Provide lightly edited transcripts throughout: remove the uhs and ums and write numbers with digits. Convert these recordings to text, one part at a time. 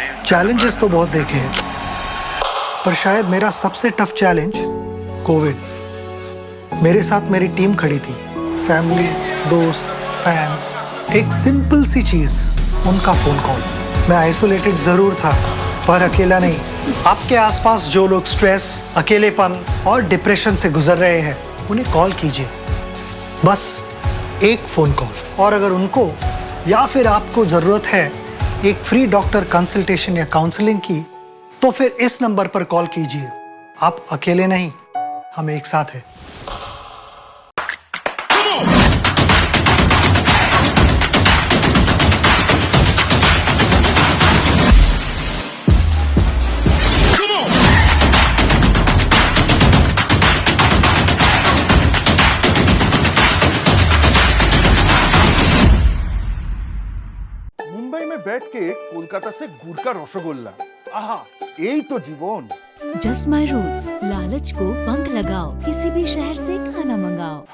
Challenges तो बहुत देखे हैं, पर शायद मेरा सबसे टफ चैलेंज कोविड। मेरे साथ मेरी टीम खड़ी थी, फैमिली, दोस्त, फैंस। एक सिंपल सी चीज, उनका फोन कॉल। मैं आइसोलेटेड जरूर था, पर अकेला नहीं। आपके आसपास जो लोग स्ट्रेस, अकेलेपन और डिप्रेशन से गुजर रहे हैं, उन्हें कॉल कीजिए। बस एक फोन कॉल। और अगर उनको या फिर आपको जरूरत है एक फ्री डॉक्टर कंसल्टेशन या काउंसलिंग की, तो फिर इस नंबर पर कॉल कीजिए। आप अकेले नहीं, हम एक साथ हैं। मुंबई में बैठ के कोलकाता से गुड़ का रसगुल्ला, आहा, यही तो जीवन। जस्ट माई रूट्स, लालच को पंख लगाओ, किसी भी शहर से खाना मंगाओ।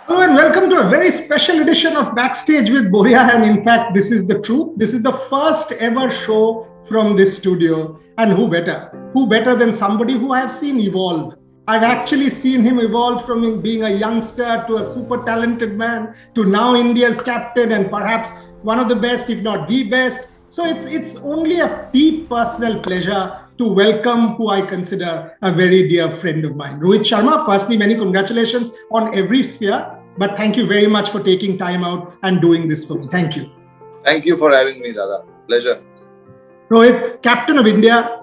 Hello and welcome to a very special edition of Backstage with Boria. And in fact, this is the truth. This is the first ever show from this studio. And who better? Who better than somebody who I have seen evolve? I've actually seen him evolve from being a youngster to a super talented man to now India's captain and perhaps one of the best, if not the best. So it's only a deep personal pleasure to welcome who I consider a very dear friend of mine. Rohit Sharma, firstly, many congratulations on every sphere. But thank you very much for taking time out and doing this for me. Thank you. Thank you for having me, Dada. Pleasure. Rohit, captain of India,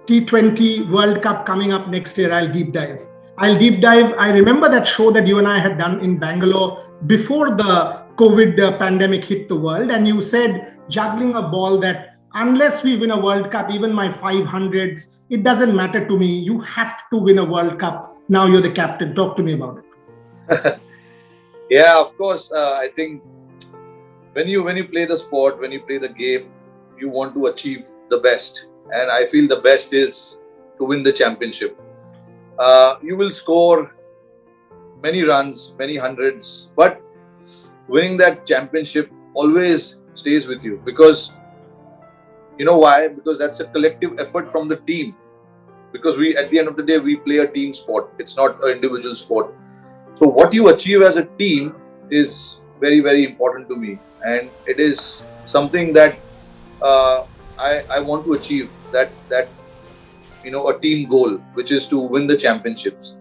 T20 World Cup coming up next year. I'll deep dive. I remember that show that you and I had done in Bangalore before the COVID pandemic hit the world. And you said, juggling a ball, that unless we win a World Cup, even my 500s, it doesn't matter to me. You have to win a World Cup. Now you're the captain. Talk to me about it. Yeah, of course. I think when you play the sport, when you play the game, you want to achieve the best. And I feel the best is to win the championship. You will score many runs, many hundreds, but winning that championship always stays with you. Because you know why? Because that's a collective effort from the team. Because at the end of the day, we play a team sport. It's not an individual sport. So what you achieve as a team is very, very important to me. And it is something that I want to achieve, that a team goal, which is to win the championships.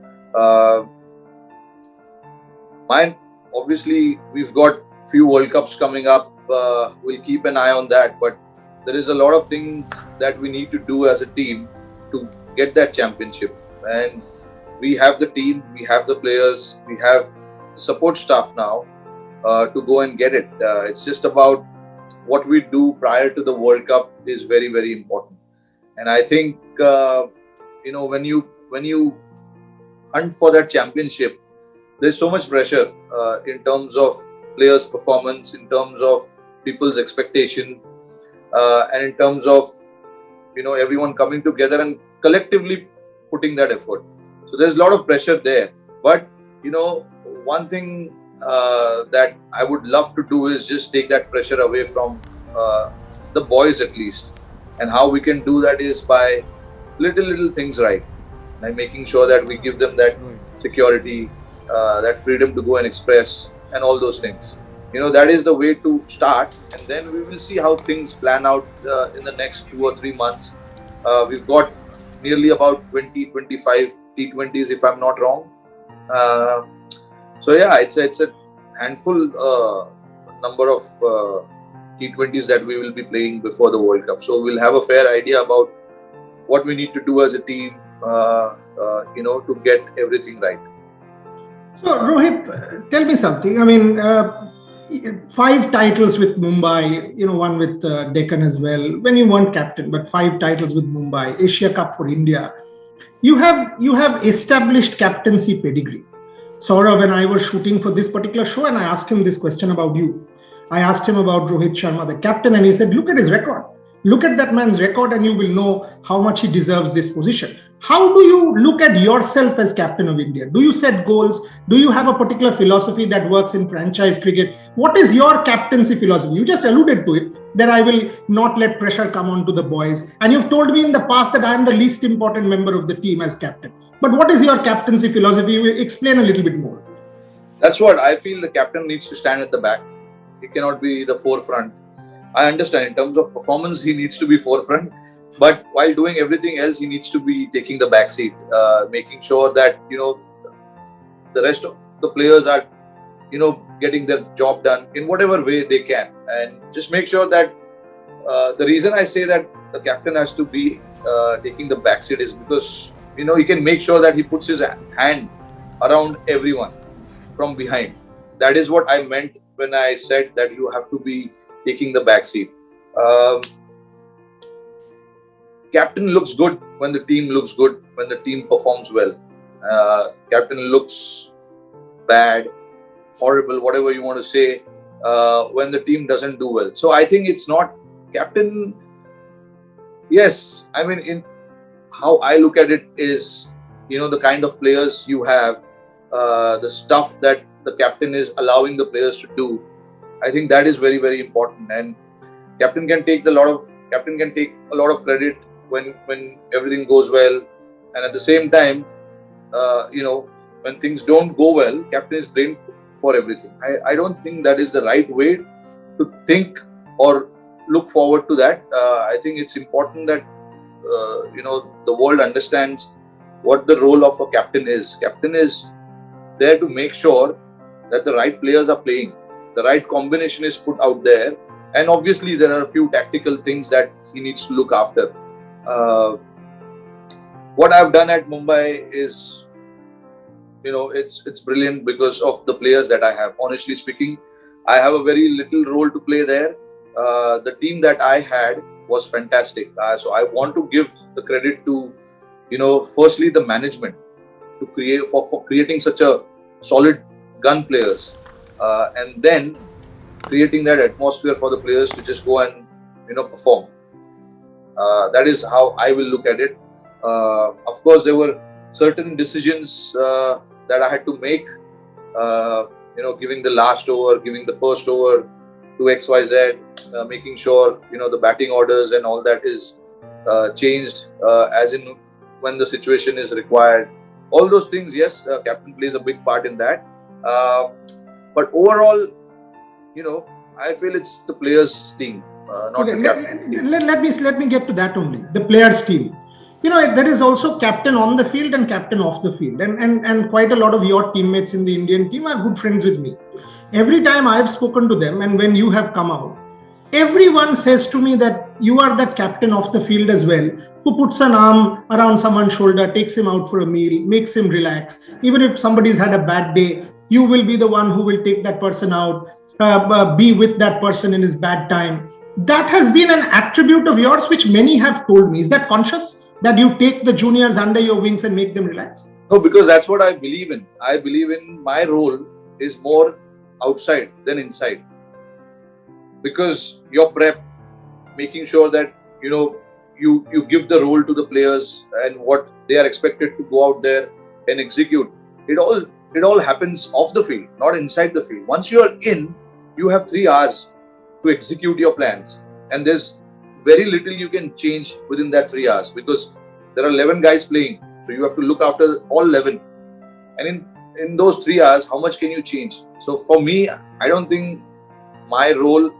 Mine, obviously, we've got few World Cups coming up. We'll keep an eye on that. But there is a lot of things that we need to do as a team to get that championship. And we have the team, we have the players, we have support staff now to go and get it. It's just about what we do prior to the World Cup is very, very important. And I think when you hunt for that championship, there's so much pressure in terms of players' performance, in terms of people's expectation, and in terms of everyone coming together and collectively putting that effort. So there's a lot of pressure there. But one thing that I would love to do is just take that pressure away from the boys at least. And how we can do that is by little things right, like making sure that we give them that security, that freedom to go and express, and all those things. That is the way to start, and then we will see how things plan out in the next 2 or 3 months. We've got nearly about 20-25 T20s, if I'm not wrong. So yeah, it's a handful number of T20s that we will be playing before the World Cup. So we'll have a fair idea about what we need to do as a team, to get everything right. So Rohit, tell me something. I mean, 5 titles with Mumbai, one with Deccan as well. When you weren't captain, but 5 titles with Mumbai, Asia Cup for India. You have established captaincy pedigree. Saurabh, when I was shooting for this particular show, and I asked him this question about you. I asked him about Rohit Sharma, the captain, and he said, look at his record. Look at that man's record and you will know how much he deserves this position. How do you look at yourself as captain of India? Do you set goals? Do you have a particular philosophy that works in franchise cricket? What is your captaincy philosophy? You just alluded to it, that I will not let pressure come on to the boys. And you've told me in the past that I am the least important member of the team as captain. But what is your captaincy philosophy? You explain a little bit more. That's what I feel. The captain needs to stand at the back. He cannot be the forefront. I understand in terms of performance, he needs to be forefront. But while doing everything else, he needs to be taking the back seat, making sure that, the rest of the players are, getting their job done in whatever way they can. And just make sure that the reason I say that the captain has to be taking the back seat is because, he can make sure that he puts his hand around everyone from behind. That is what I meant when I said that you have to be taking the back seat. Captain looks good when the team looks good, when the team performs well. Captain looks bad, horrible, whatever you want to say, when the team doesn't do well. So I think it's not captain. Yes, I mean, in how I look at it is, the kind of players you have, the stuff that the captain is allowing the players to do. I think that is very, very important. And captain can take a lot of credit when everything goes well. And at the same time, when things don't go well, captain is blamed for everything. I don't think that is the right way to think or look forward to that. I think it's important that the world understands what the role of a captain is. Captain is there to make sure that the right players are playing, the right combination is put out there, and obviously there are a few tactical things that he needs to look after. What I've done at Mumbai is, it's brilliant because of the players that I have. Honestly speaking, I have a very little role to play there. The team that I had was fantastic. So I want to give the credit to, firstly the management for creating such a solid gun players, and then creating that atmosphere for the players to just go and perform. That is how I will look at it. Of course, there were certain decisions that I had to make. Giving the last over, giving the first over to XYZ, making sure the batting orders and all that is changed as in when the situation is required. All those things, yes, captain plays a big part in that. But overall, I feel it's the players' team, not the captain's team. Let me get to that only. The players' team. There is also captain on the field and captain off the field. And quite a lot of your teammates in the Indian team are good friends with me. Every time I've spoken to them and when you have come out, everyone says to me that you are that captain off the field as well, who puts an arm around someone's shoulder, takes him out for a meal, makes him relax. Even if somebody's had a bad day, you will be the one who will take that person out, be with that person in his bad time. That has been an attribute of yours which many have told me. Is that conscious? That you take the juniors under your wings and make them relax? No, because that's what I believe in. I believe in my role is more outside than inside. Because your prep, making sure that you give the role to the players and what they are expected to go out there and execute. It all happens off the field, not inside the field. Once you are in, you have 3 hours to execute your plans, and there's very little you can change within that 3 hours because there are 11 guys playing, so you have to look after all 11. And in those 3 hours, how much can you change? So for me, I don't think my role,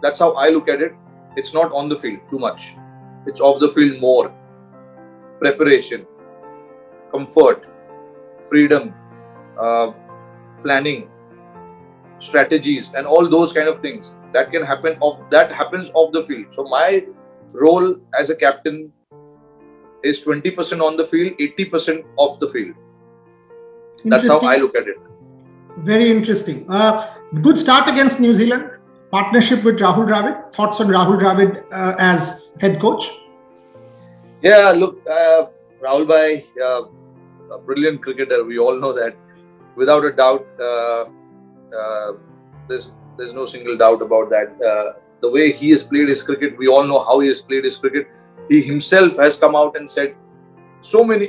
that's how I look at it. It's not on the field too much. It's off the field more. Preparation, comfort, freedom, planning, strategies, and all those kind of things that happens off the field. So my role as a captain is 20% on the field, 80% off the field. That's how I look at it. Very interesting. Good start against New Zealand. Partnership with Rahul Dravid. Thoughts on Rahul Dravid as head coach? Yeah, look, Rahul Bhai, a brilliant cricketer. We all know that, without a doubt. There's no single doubt about that. The way he has played his cricket, we all know how he has played his cricket. He himself has come out and said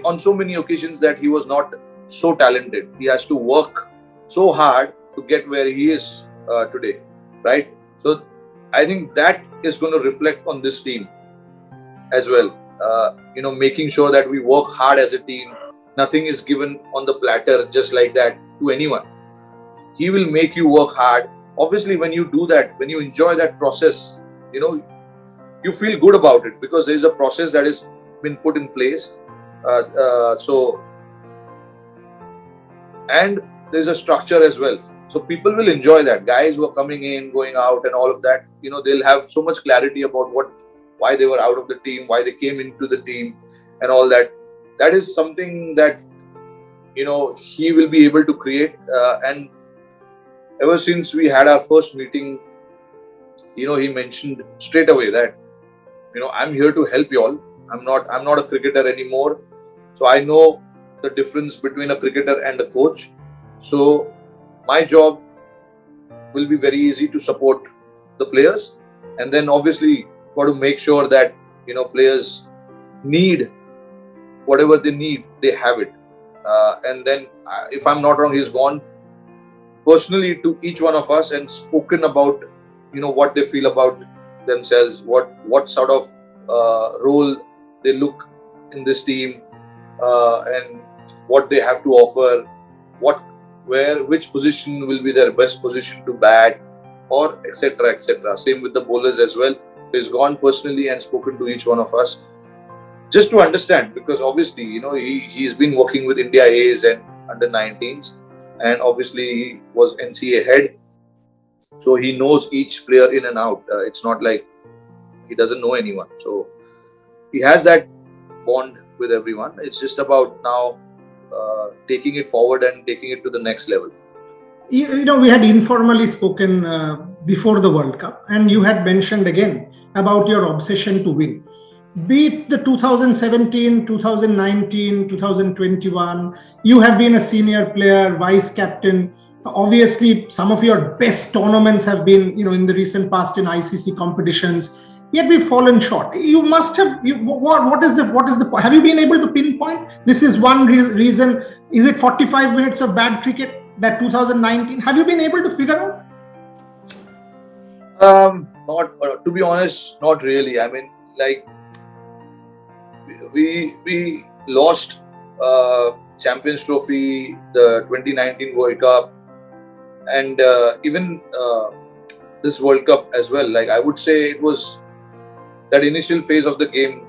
on so many occasions that he was not so talented. He has to work so hard to get where he is today, right? So I think that is going to reflect on this team as well. Making sure that we work hard as a team. Nothing is given on the platter just like that to anyone. He will make you work hard. Obviously, when you do that, when you enjoy that process, you feel good about it because there is a process that has been put in place. And there's a structure as well. So people will enjoy that. Guys who are coming in, going out and all of that, they'll have so much clarity about why they were out of the team, why they came into the team and all that. That is something that, he will be able to create. And ever since we had our first meeting, he mentioned straight away that, I'm here to help you all. I'm not a cricketer anymore. So I know the difference between a cricketer and a coach. So my job will be very easy to support the players. And then obviously got to make sure that, players need whatever they need, they have it. And then if I'm not wrong, he's gone personally to each one of us and spoken about, what they feel about themselves, what sort of role they look in this team, and what they have to offer, which position will be their best position to bat, or etc. etc. Same with the bowlers as well. He's gone personally and spoken to each one of us just to understand, because obviously he's been working with India A's and under 19s, and obviously he was NCA head, so he knows each player in and out. It's not like he doesn't know anyone. So he has that bond with everyone. It's just about now taking it forward and taking it to the next level. We had informally spoken before the World Cup, and you had mentioned again about your obsession to win. Be it the 2017, 2019, 2021, you have been a senior player, vice captain. Obviously, some of your best tournaments have been, in the recent past in ICC competitions. Yet we've fallen short. You must have. What is the? Have you been able to pinpoint? This is one reason. Is it 45 minutes of bad cricket? That 2019. Have you been able to figure out? Not to be honest, not really. I mean, like we lost Champions Trophy, the 2019 World Cup, and even this World Cup as well. Like I would say, it was that initial phase of the game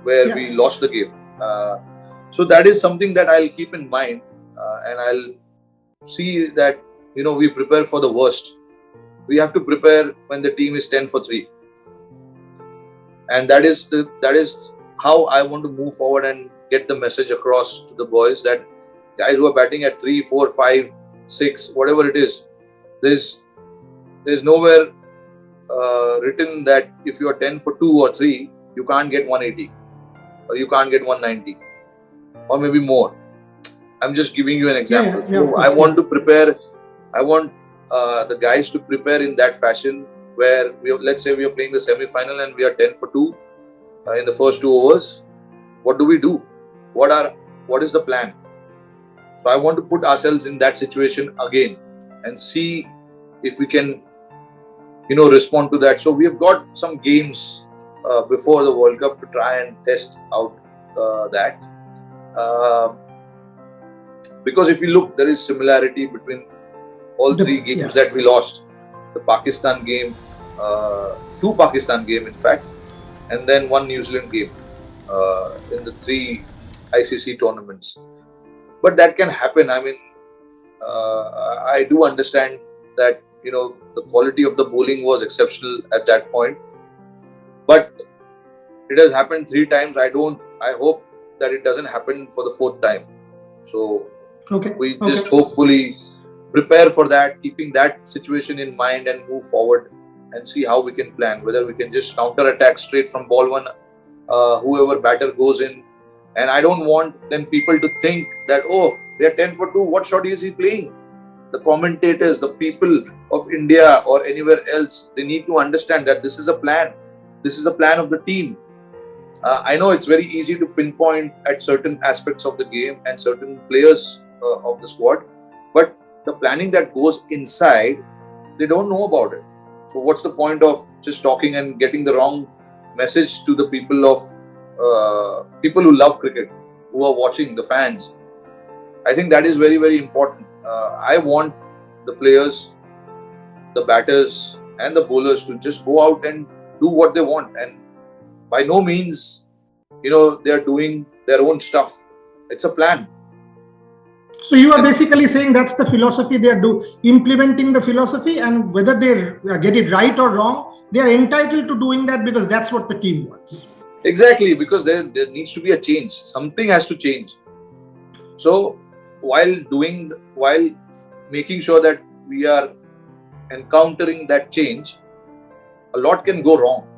where we lost the game. So that is something that I'll keep in mind, and I'll see that we prepare for the worst. We have to prepare when the team is 10 for 3, and that is how I want to move forward and get the message across to the boys that guys who are batting at 3, 4, 5, 6, whatever it is, there's nowhere written that if you are 10 for 2 or 3, you can't get 180 or you can't get 190 or maybe more. I'm just giving you an example. So I want to prepare. I want the guys to prepare in that fashion where let's say we are playing the semi-final and we are 10 for 2 in the first 2 overs. What do we do? What is the plan? So I want to put ourselves in that situation again and see if we can, respond to that. So we have got some games before the World Cup to try and test out that. Because if you look, there is similarity between all 3 games that we lost. The Pakistan game, 2 Pakistan game in fact, and then 1 New Zealand game in the 3 ICC tournaments. But that can happen. I mean, I do understand that, the quality of the bowling was exceptional at that point. But it has happened 3 times. I hope that it doesn't happen for the 4th time. So we just hopefully prepare for that, keeping that situation in mind and move forward and see how we can plan, whether we can just counter attack straight from ball one, whoever batter goes in. And I don't want then people to think that, oh, they're 10 for 2, what shot is he playing? The commentators, the people of India or anywhere else, they need to understand that this is a plan. This is a plan of the team. I know it's very easy to pinpoint at certain aspects of the game and certain players of the squad, but the planning that goes inside, they don't know about it. So what's the point of just talking and getting the wrong message to the people who love cricket, who are watching, the fans? I think that is very, very important. I want the players, the batters and the bowlers to just go out and do what they want. And by no means, they're doing their own stuff. It's a plan. So you are basically saying that's the philosophy they are implementing the philosophy, and whether they get it right or wrong, they are entitled to doing that because that's what the team wants. Exactly, because there needs to be a change. Something has to change. So while making sure that we are encountering that change, a lot can go wrong.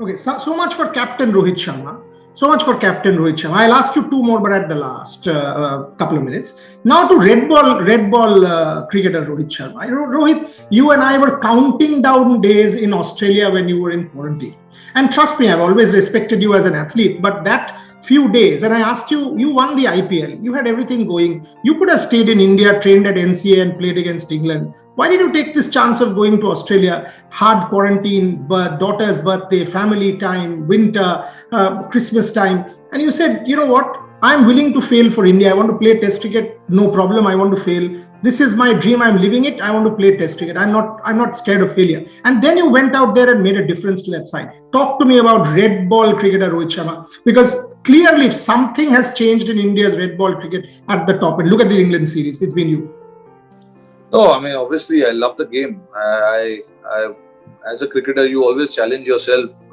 Okay, so much for Captain Rohit Sharma. I'll ask you two more, but at the last couple of minutes. Now to red ball cricketer Rohit Sharma. Rohit, you and I were counting down days in Australia when you were in quarantine. And trust me, I've always respected you as an athlete, but that few days, and I asked you, you won the IPL, you had everything going. You could have stayed in India, trained at NCA and played against England. Why did you take this chance of going to Australia? Hard quarantine, daughter's birthday, family time, winter, Christmas time. And you said, you know what? I'm willing to fail for India. I want to play test cricket. No problem. I want to fail. This is my dream. I'm living it. I want to play test cricket. I'm not scared of failure. And then you went out there and made a difference to that side. Talk to me about red ball cricketer Rohit Sharma. Because clearly something has changed in India's red ball cricket at the top. And look at the England series. It's been you. No, I mean, obviously, I love the game. I as a cricketer, you always challenge yourself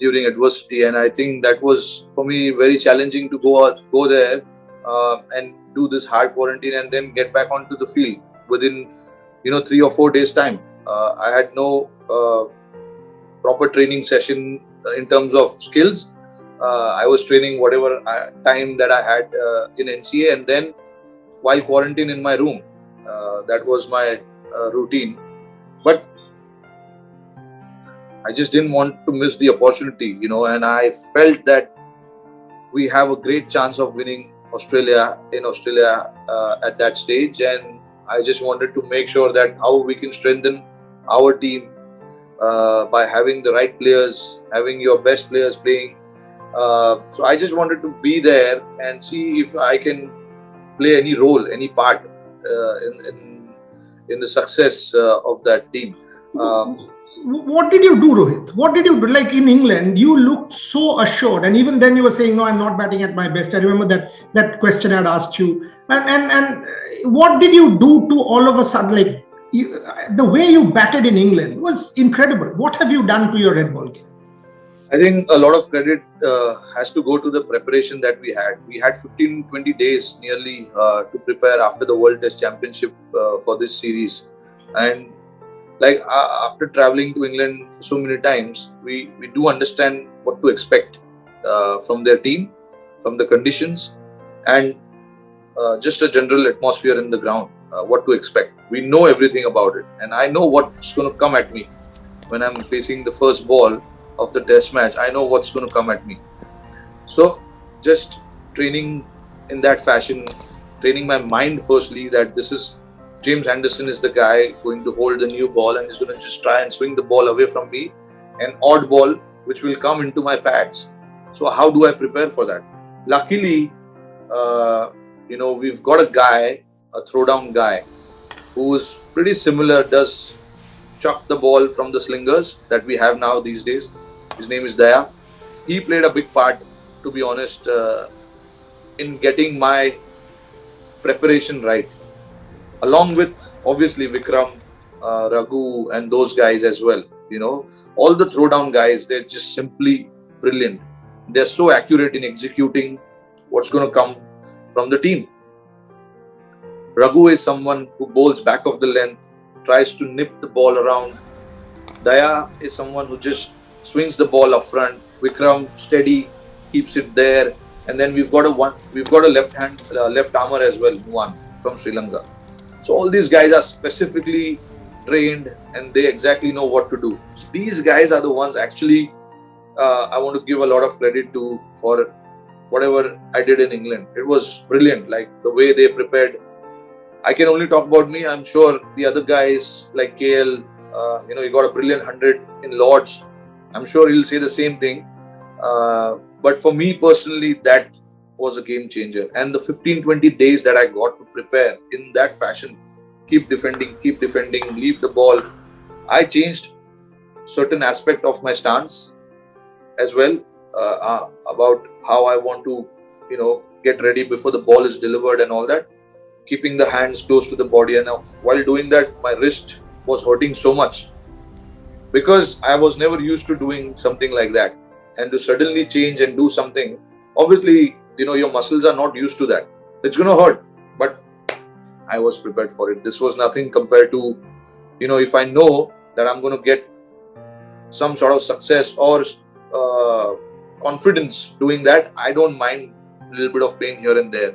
during adversity, and I think that was for me very challenging to go there and do this hard quarantine and then get back onto the field within 3 or 4 days time. I had no proper training session in terms of skills. I was training whatever time that I had in NCA, and then while quarantine in my room. That was my routine. But I just didn't want to miss the opportunity, and I felt that we have a great chance of winning Australia at that stage. And I just wanted to make sure that how we can strengthen our team by having the right players, having your best players playing. So I just wanted to be there and see if I can play any role, any part in the success of that team. What did you do, Rohit? What did you do? Like in England, you looked so assured, and even then you were saying, "No, I'm not batting at my best." I remember that question I'd asked you. And what did you do to all of a sudden, like the way you batted in England was incredible. What have you done to your red ball game? I think a lot of credit has to go to the preparation that we had. We had 15-20 days nearly to prepare after the World Test Championship for this series. And after traveling to England so many times, we do understand what to expect from their team, from the conditions, and just a general atmosphere in the ground, what to expect. We know everything about it. And I know what's going to come at me when I'm facing the first ball of the test match. I know what's going to come at me. So just training in that fashion, training my mind firstly that this is James Anderson is the guy going to hold the new ball and is going to just try and swing the ball away from me, an odd ball which will come into my pads. So how do I prepare for that? Luckily, we've got a guy, a throwdown guy, who is pretty similar, does chuck the ball from the slingers that we have now these days. His name is Daya. He played a big part, to be honest, in getting my preparation right. Along with, obviously, Vikram, Raghu and those guys as well. All the throwdown guys, they're just simply brilliant. They're so accurate in executing what's going to come from the team. Raghu is someone who bowls back of the length, tries to nip the ball around. Daya is someone who just swings the ball up front. Vikram steady, keeps it there, and then we've got a left armer as well, one from Sri Lanka. So all these guys are specifically trained and they exactly know what to do. So these guys are the ones actually I want to give a lot of credit to for whatever I did in England. It was brilliant, like the way they prepared. I can only talk about me. I'm sure the other guys like KL, he got a brilliant 100 in Lords. I'm sure he'll say the same thing. But for me personally, that was a game changer. And the 15-20 days that I got to prepare in that fashion, keep defending, leave the ball. I changed certain aspect of my stance as well about how I want to, get ready before the ball is delivered and all that. Keeping the hands close to the body, and while doing that, my wrist was hurting so much because I was never used to doing something like that. And to suddenly change and do something, obviously, your muscles are not used to that. It's going to hurt, but I was prepared for it. This was nothing compared to, if I know that I'm going to get some sort of success or confidence doing that, I don't mind a little bit of pain here and there.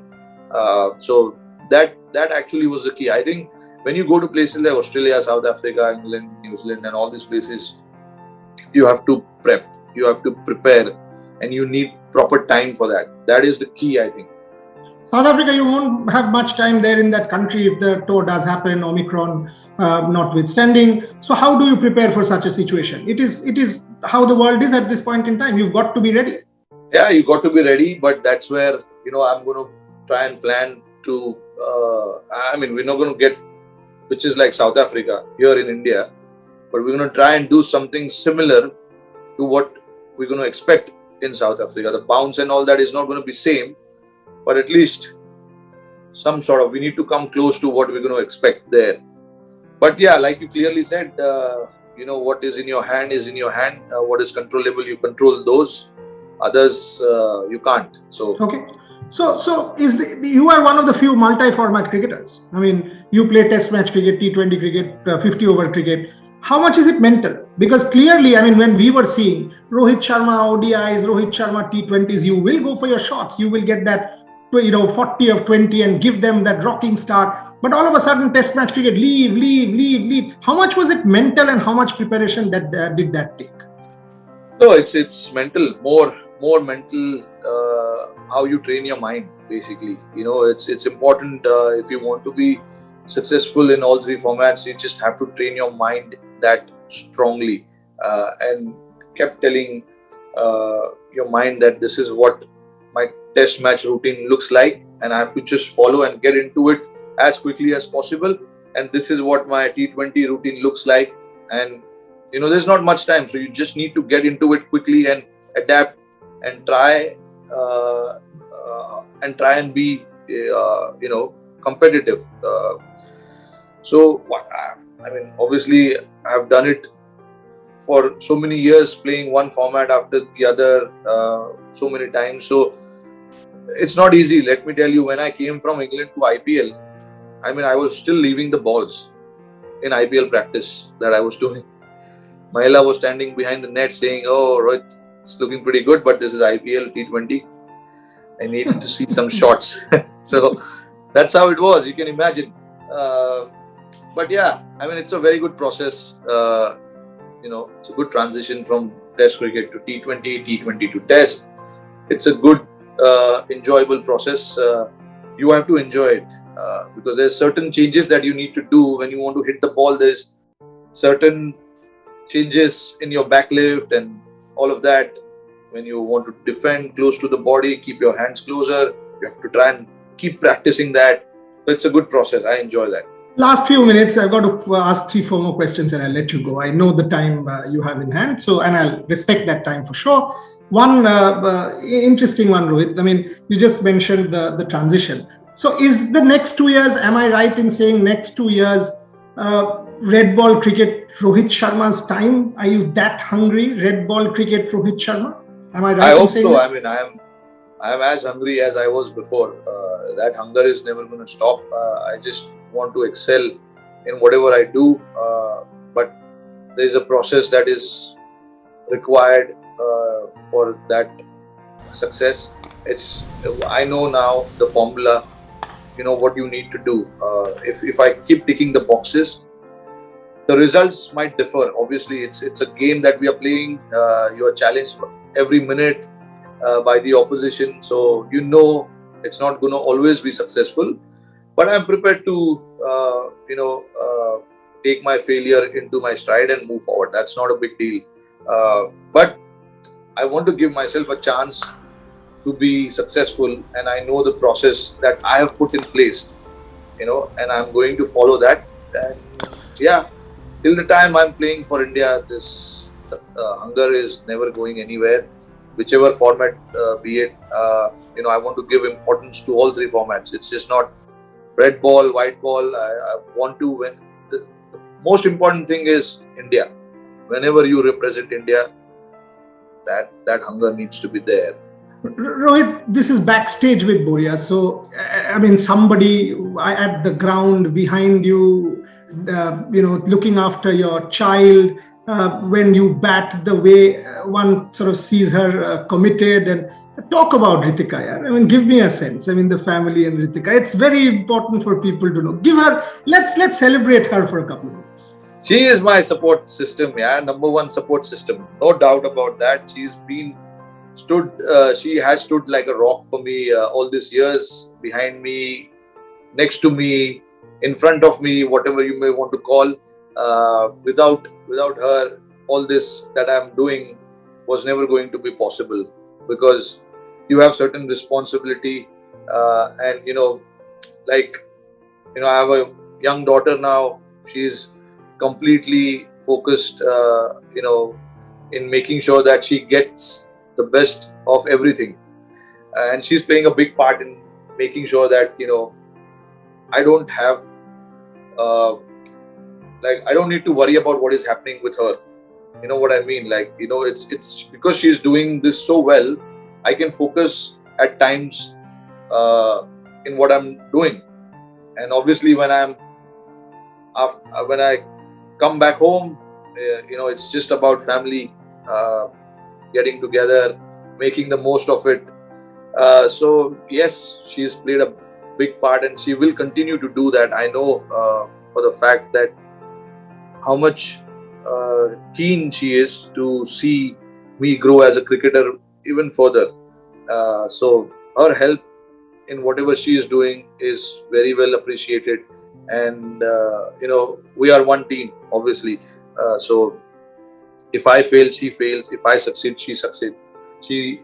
So that actually was the key. I think when you go to places like Australia, South Africa, England, New Zealand, and all these places, you have to prep, you have to prepare, and you need proper time for that. That is the key, I think. South Africa, you won't have much time there in that country if the tour does happen, Omicron notwithstanding. So how do you prepare for such a situation? It is how the world is at this point in time. You've got to be ready. Yeah, you got to be ready, but that's where, I'm going to try and plan to, we're not going to get pitches like South Africa here in India, but we're going to try and do something similar to what we're going to expect in South Africa. The bounce and all that is not going to be same, but at least some sort of, we need to come close to what we're going to expect there. But yeah, like you clearly said, what is in your hand is in your hand. What is controllable, you control those. Others, you can't. So okay. So you are one of the few multi-format cricketers. You play Test match cricket, T20 cricket, 50-over cricket. How much is it mental? Because clearly, when we were seeing Rohit Sharma ODIs, Rohit Sharma T20s, you will go for your shots. You will get that 40 of 20 and give them that rocking start. But all of a sudden, Test match cricket, leave. How much was it mental, and how much preparation did that take? No, it's mental, more mental. How you train your mind, basically. It's important if you want to be successful in all three formats. You just have to train your mind that strongly, and kept telling your mind that this is what my Test match routine looks like, and I have to just follow and get into it as quickly as possible. And this is what my T20 routine looks like. And there's not much time, so you just need to get into it quickly and adapt and try and be competitive. So obviously I've done it for so many years, playing one format after the other so many times. So it's not easy. Let me tell you, when I came from England to IPL, I was still leaving the balls in IPL practice that I was doing. Mahela was standing behind the net saying, "Oh, Rohit, it's looking pretty good, but this is IPL T20. I need to see some shots." So that's how it was. You can imagine. But yeah, it's a very good process. It's a good transition from Test cricket to T20, T20 to Test. It's a good, enjoyable process. You have to enjoy it because there's certain changes that you need to do when you want to hit the ball. There's certain changes in your back lift and all of that. When you want to defend close to the body, keep your hands closer. You have to try and keep practicing that. It's a good process. I enjoy that. Last few minutes, I've got to ask 3-4 more questions and I'll let you go. I know the time you have in hand, and I'll respect that time for sure. One interesting one, Rohit. You just mentioned the transition. So is the next 2 years, am I right in saying next 2 years, red ball cricket, Rohit Sharma's time? Are you that hungry? Red ball cricket, Rohit Sharma? Am I right? I hope so. That? I am as hungry as I was before. That hunger is never going to stop. I just want to excel in whatever I do. But there is a process that is required for that success. I know now the formula. You know what you need to do. If I keep ticking the boxes, the results might differ. Obviously, it's a game that we are playing. You are challenged every minute by the opposition, so you know it's not going to always be successful. But I'm prepared to take my failure into my stride and move forward. That's not a big deal. But I want to give myself a chance to be successful, and I know the process that I have put in place, and I'm going to follow that. And yeah, till the time I'm playing for India, this hunger is never going anywhere. Whichever format be it, I want to give importance to all three formats. It's just not red ball, white ball. I want to win. The most important thing is India. Whenever you represent India, that hunger needs to be there. Rohit, this is Backstage with Boria. So, I mean, somebody at the ground behind you, looking after your child, when you bat the way one sort of sees her committed, and talk about Ritika. Yeah? I mean, give me a sense. I mean, the family and Ritika. It's very important for people to know. Give her. Let's celebrate her for a couple of minutes. She is my support system. Yeah, number one support system. No doubt about that. She has stood like a rock for me all these years, behind me, next to me, in front of me, whatever you may want to call. Without her, all this that I'm doing was never going to be possible, because you have certain responsibility, and I have a young daughter now. She's completely focused, in making sure that she gets the best of everything, and she's playing a big part in making sure that I don't have I don't need to worry about what is happening with her. You know what I mean? It's because she's doing this so well, I can focus at times in what I'm doing. And obviously when I come back home, it's just about family, getting together, making the most of it. So yes, she's played a big part, and she will continue to do that. I know for the fact that how much keen she is to see me grow as a cricketer even further. So her help in whatever she is doing is very well appreciated, and we are one team, obviously. So if I fail, she fails. If I succeed, she succeeds. She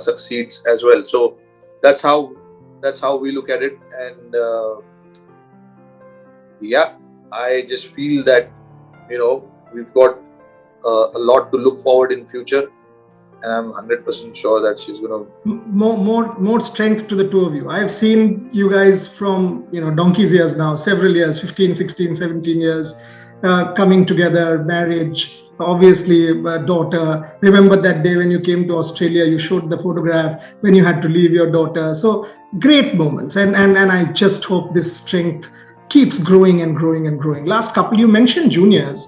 succeeds as well. So that's how we look at it. And I just feel that we've got a lot to look forward in future, and I'm 100% sure that she's going to more strength to the two of you. I've seen you guys from donkey's years now, several years, 15, 16, 17 years, coming together, marriage, obviously daughter. Remember that day when you came to Australia, you showed the photograph when you had to leave your daughter. So great moments, and I just hope this strength keeps growing and growing and growing. Last couple, you mentioned juniors,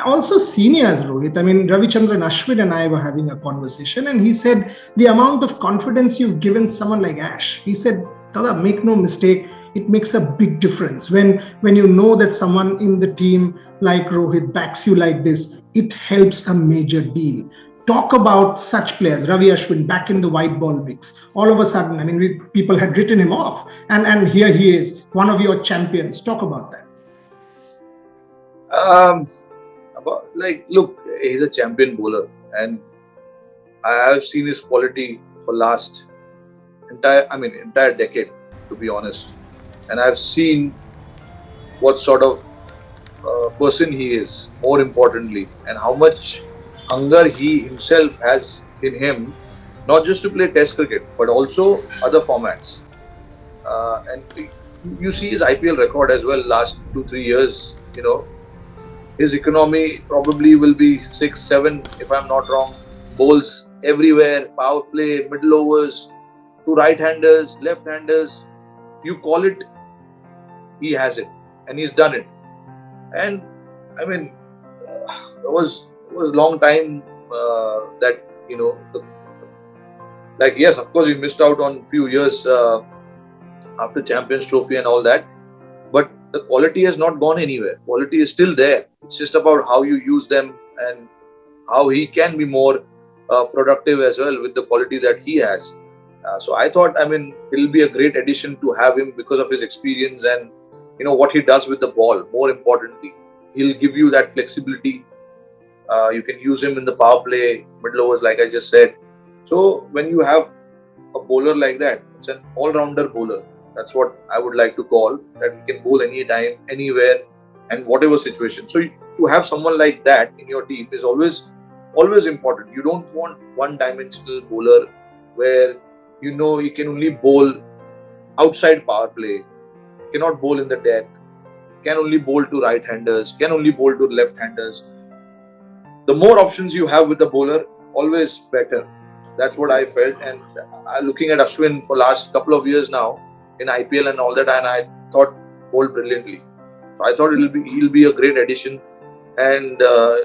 also seniors, Rohit. I mean, Ravichandran Ashwin and I were having a conversation, and he said the amount of confidence you've given someone like Ash. He said, Dada, make no mistake, it makes a big difference when you know that someone in the team like Rohit backs you like this. It helps a major deal. Talk about such players. Ravi Ashwin back in the white ball mix. All of a sudden, I mean, people had written him off, and here he is, one of your champions. Talk about that. Look, he's a champion bowler, and I have seen his quality for last entire decade, to be honest. And I've seen what sort of person he is, more importantly, and how much hunger he himself has in him, not just to play Test cricket, but also other formats. And you see his IPL record as well, last 2-3 years, his economy probably will be 6-7, if I'm not wrong. Bowls everywhere, power play, middle overs. to right-handers, left-handers. You call it, he has it, and he's done it. And I mean, it was long time that like, yes, of course, we missed out on few years after Champions Trophy and all that, but the quality has not gone anywhere. Quality is still there. It's just about how you use them and how he can be more productive as well with the quality that he has. So I thought, it'll be a great addition to have him because of his experience and what he does with the ball. More importantly, he'll give you that flexibility. You can use him in the power play, middle overs, like I just said. So when you have a bowler like that, it's an all-rounder bowler. That's what I would like to call, that he can bowl anytime, anywhere, and whatever situation. So to have someone like that in your team is always important. You don't want one-dimensional bowler where he can only bowl outside power play, cannot bowl in the death, can only bowl to right-handers, can only bowl to left-handers. The more options you have with the bowler, always better. That's what I felt. And looking at Ashwin for last couple of years now in IPL and all that, and I thought bowled brilliantly. So I thought he'll be a great addition. And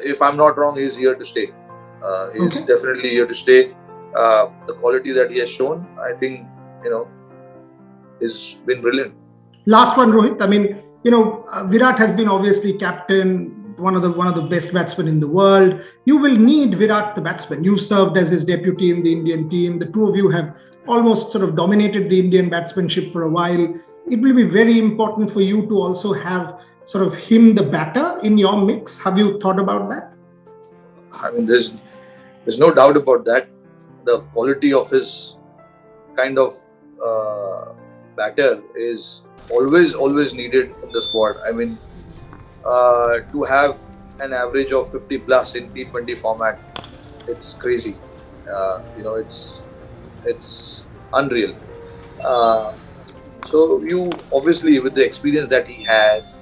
if I'm not wrong, he's here to stay. He's definitely here to stay. The quality that he has shown, I think, has been brilliant. Last one, Rohit. Virat has been obviously captain, one of the best batsmen in the world. You will need Virat, the batsman. You served as his deputy in the Indian team. The two of you have almost sort of dominated the Indian batsmanship for a while. It will be very important for you to also have sort of him, the batter, in your mix. Have you thought about that? There's no doubt about that. The quality of his kind of batter is always needed in the squad. To have an average of 50 plus in T20 format, it's crazy. It's unreal. So you obviously, with the experience that he has,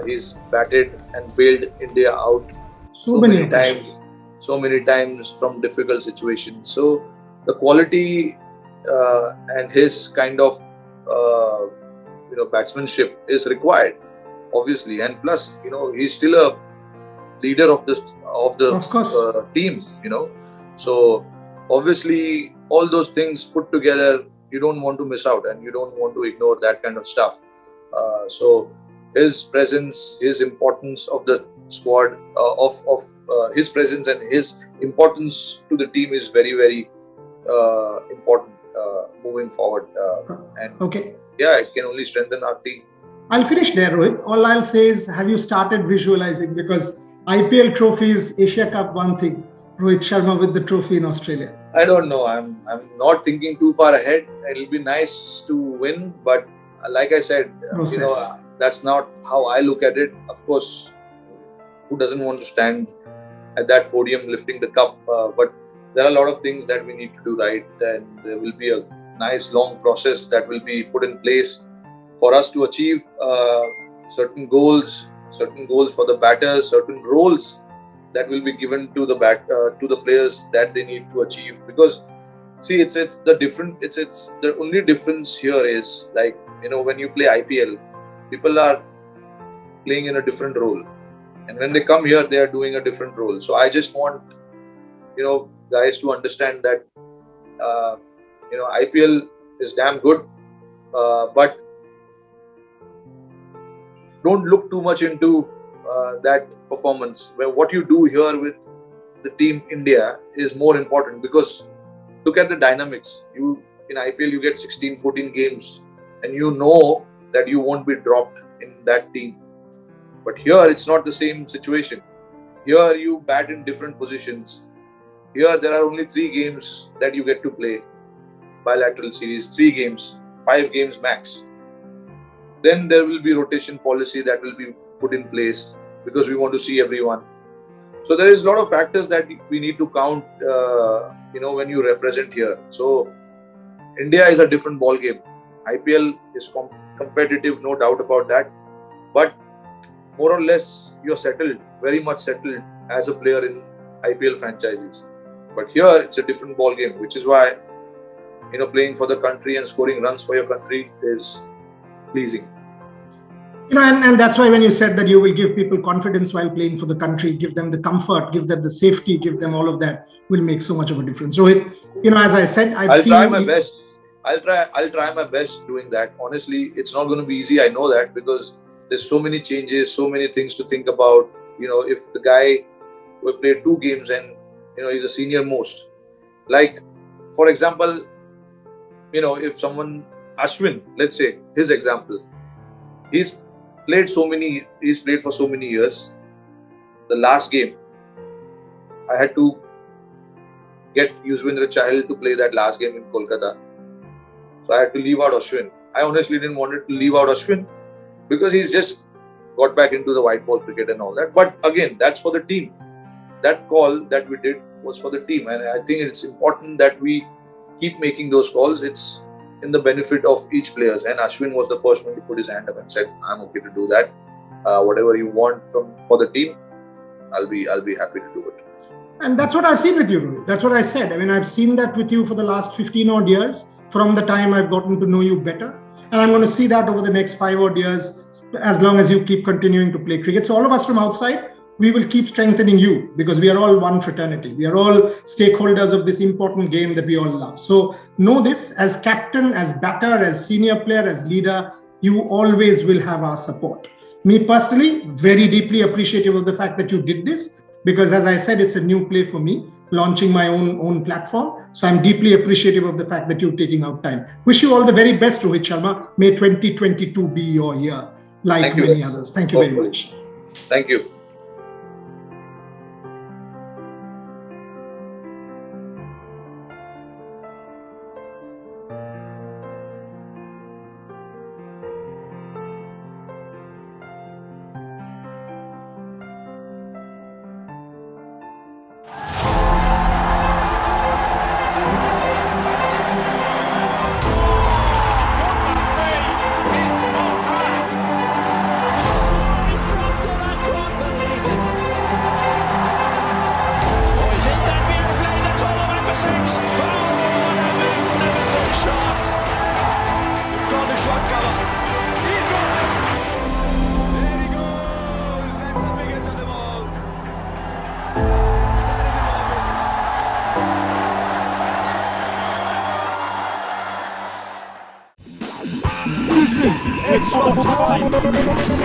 he's batted and bailed India out so many times from difficult situations. So the quality and his kind of batsmanship is required, obviously, and plus he's still a leader of the team. So obviously all those things put together, you don't want to miss out and you don't want to ignore that kind of stuff. So his presence, his importance of the squad, his presence and his importance to the team is very, very important moving forward. It can only strengthen our team. I'll finish there, Rohit. All I'll say is, have you started visualizing? Because IPL trophies, Asia Cup, one thing. Rohit Sharma with the trophy in Australia. I don't know. I'm not thinking too far ahead. It'll be nice to win, but like I said, that's not how I look at it. Of course, who doesn't want to stand at that podium lifting the cup? But there are a lot of things that we need to do right, and there will be a nice long process that will be put in place for us to achieve certain goals for the batters, certain roles that will be given to the players that they need to achieve. Because see, it's the only difference here is, like, when you play IPL, people are playing in a different role, and when they come here, they are doing a different role. So I just want guys to understand that IPL is damn good, but don't look too much into that performance. Where what you do here with the team India is more important, because look at the dynamics. In IPL you get 16-14 games and you know that you won't be dropped in that team. But here it's not the same situation. Here you bat in different positions. Here there are only 3 games that you get to play. Bilateral series, 3 games, 5 games max. Then there will be rotation policy that will be put in place, because we want to see everyone. So there is a lot of factors that we need to count, when you represent here. So India is a different ball game. IPL is competitive, no doubt about that. But more or less, you're settled, very much settled as a player in IPL franchises. But here, it's a different ball game, which is why, playing for the country and scoring runs for your country is pleasing. And that's why when you said that you will give people confidence while playing for the country, give them the comfort, give them the safety, give them all of that, will make so much of a difference. Rohit, as I said, I'll try my best. I'll try my best doing that. Honestly, it's not going to be easy. I know that, because there's so many changes, so many things to think about. If the guy who played 2 games and he's a senior most, like for example, if someone, Ashwin, let's say his example, he's played for so many years. The last game, I had to get Yuzvendra Chahal to play that last game in Kolkata. So I had to leave out Ashwin. I honestly didn't want to leave out Ashwin because he's just got back into the white ball cricket and all that. But again, that's for the team. That call that we did was for the team. And I think it's important that we keep making those calls. It's in the benefit of each player. And Ashwin was the first one to put his hand up and said, I'm okay to do that. Whatever you want for the team, I'll be happy to do it. And that's what I've seen with you, Rohit. That's what I said. I've seen that with you for the last 15 odd years, from the time I've gotten to know you better. And I'm going to see that over the next 5 odd years, as long as you keep continuing to play cricket. So all of us from outside, we will keep strengthening you, because we are all one fraternity. We are all stakeholders of this important game that we all love. So know this, as captain, as batter, as senior player, as leader, you always will have our support. Me personally, very deeply appreciative of the fact that you did this, because as I said, it's a new play for me, launching my own platform. So I'm deeply appreciative of the fact that you're taking out time. Wish you all the very best, Rohit Sharma. May 2022 be your year, like many others. Thank you very much. Thank you. Extra time!